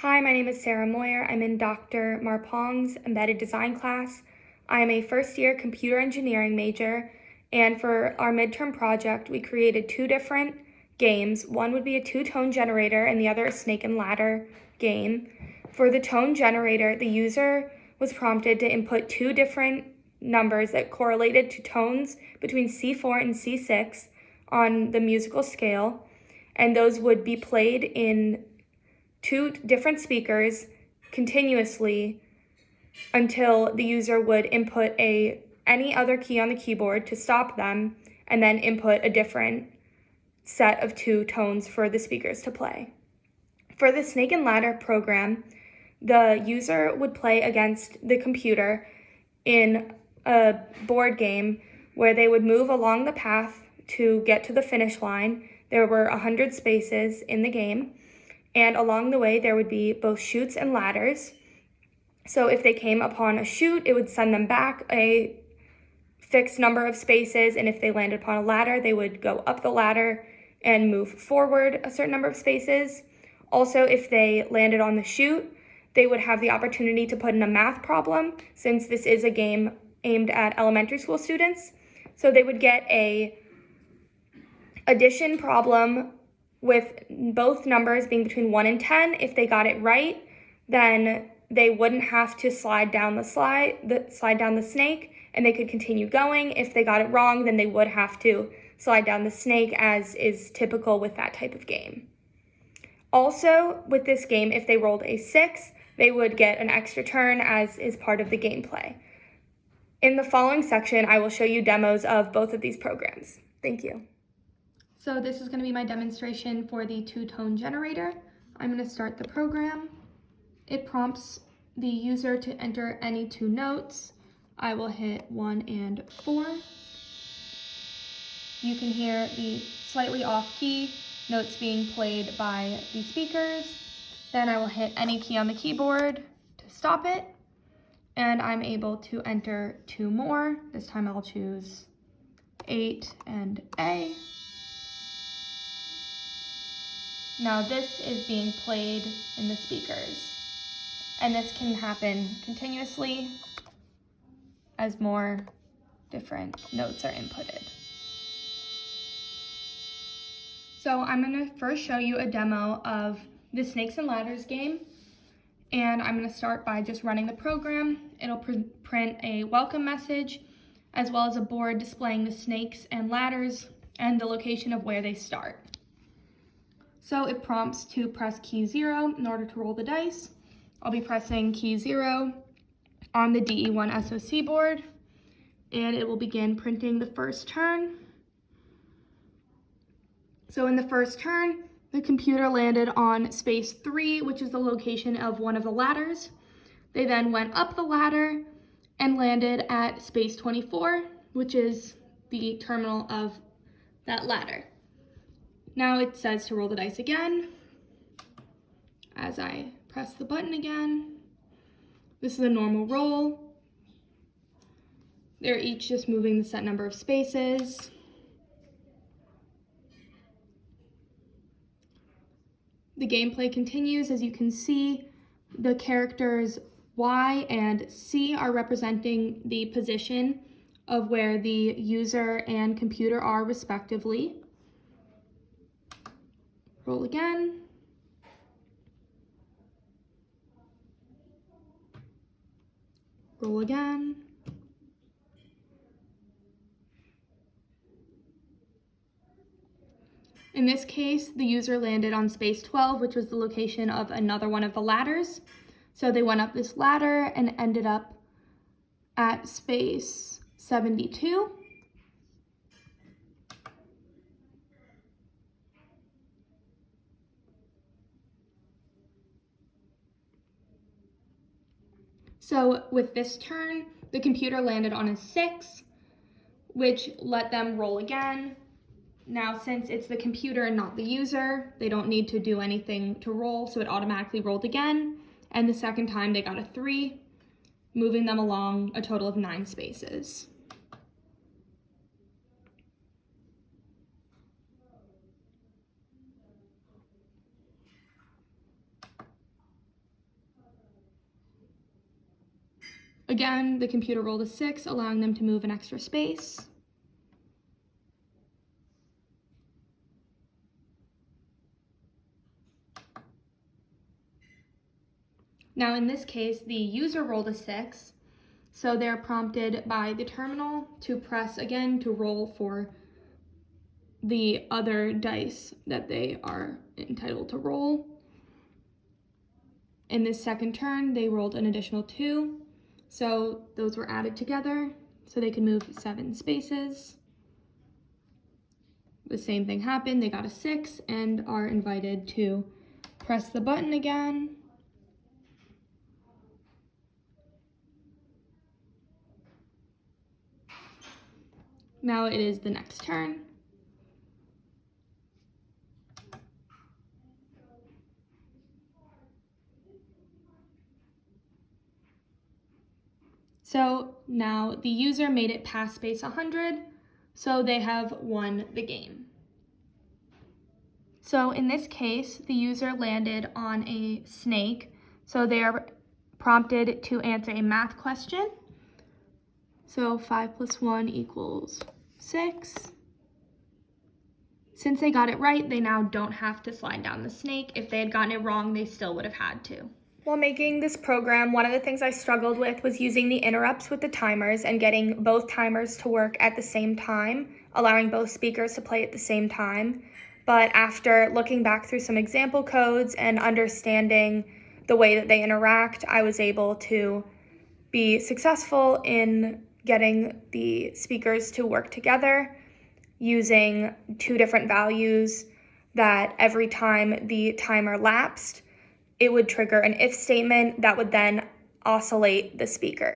Hi, my name is Sarah Moyer. I'm in Dr. Marpaung's embedded design class. I'm a first-year computer engineering major, and for our midterm project, we created two different games. One would be a two-tone generator, and the other a snake and ladder game. For the tone generator, the user was prompted to input two different numbers that correlated to tones between C4 and C6 on the musical scale, and those would be played in two different speakers continuously until the user would input any other key on the keyboard to stop them, and then input a different set of two tones for the speakers to play. For the Snake and Ladder program, the user would play against the computer in a board game where they would move along the path to get to the finish line. There were 100 spaces in the game, and along the way there would be both chutes and ladders. So if they came upon a chute, it would send them back a fixed number of spaces, and if they landed upon a ladder, they would go up the ladder and move forward a certain number of spaces. Also, if they landed on the chute, they would have the opportunity to put in a math problem, since this is a game aimed at elementary school students. So they would get a addition problem with both numbers being between 1 and 10. If they got it right, then they wouldn't have to slide down the snake, and they could continue going. If they got it wrong, then they would have to slide down the snake, as is typical with that type of game. Also, with this game, if they rolled a 6, they would get an extra turn, as is part of the gameplay. In the following section, I will show you demos of both of these programs. Thank you. So this is going to be my demonstration for the two-tone generator. I'm going to start the program. It prompts the user to enter any two notes. I will hit 1 and 4. You can hear the slightly off-key notes being played by the speakers. Then I will hit any key on the keyboard to stop it, and I'm able to enter two more. This time I'll choose 8 and A. Now this is being played in the speakers, and this can happen continuously as more different notes are inputted. So I'm going to first show you a demo of the Snakes and Ladders game, and I'm going to start by just running the program. It'll print a welcome message, as well as a board displaying the snakes and ladders and the location of where they start. So it prompts to press key 0 in order to roll the dice. I'll be pressing key 0 on the DE1 SoC board, and it will begin printing the first turn. So in the first turn, the computer landed on space 3, which is the location of one of the ladders. They then went up the ladder and landed at space 24, which is the terminal of that ladder. Now it says to roll the dice again as I press the button again. This is a normal roll. They're each just moving the set number of spaces. The gameplay continues. As you can see, the characters Y and C are representing the position of where the user and computer are respectively. Roll again. Roll again. In this case, the user landed on space 12, which was the location of another one of the ladders. So they went up this ladder and ended up at space 72. So with this turn, the computer landed on a 6, which let them roll again. Now, since it's the computer and not the user, they don't need to do anything to roll, so it automatically rolled again. And the second time they got a 3, moving them along a total of 9 spaces. Again, the computer rolled a 6, allowing them to move an extra space. Now in this case, the user rolled a 6, so they're prompted by the terminal to press again to roll for the other dice that they are entitled to roll. In this second turn, they rolled an additional 2, so those were added together so they could move 7 spaces. The same thing happened, they got a 6 and are invited to press the button again. Now it is the next turn. So now the user made it past space 100, so they have won the game. So in this case, the user landed on a snake, so they are prompted to answer a math question. So 5 plus 1 equals 6. Since they got it right, they now don't have to slide down the snake. If they had gotten it wrong, they still would have had to. While making this program, one of the things I struggled with was using the interrupts with the timers and getting both timers to work at the same time, allowing both speakers to play at the same time. But after looking back through some example codes and understanding the way that they interact, I was able to be successful in getting the speakers to work together using 2 different values that every time the timer lapsed, it would trigger an if statement that would then oscillate the speaker.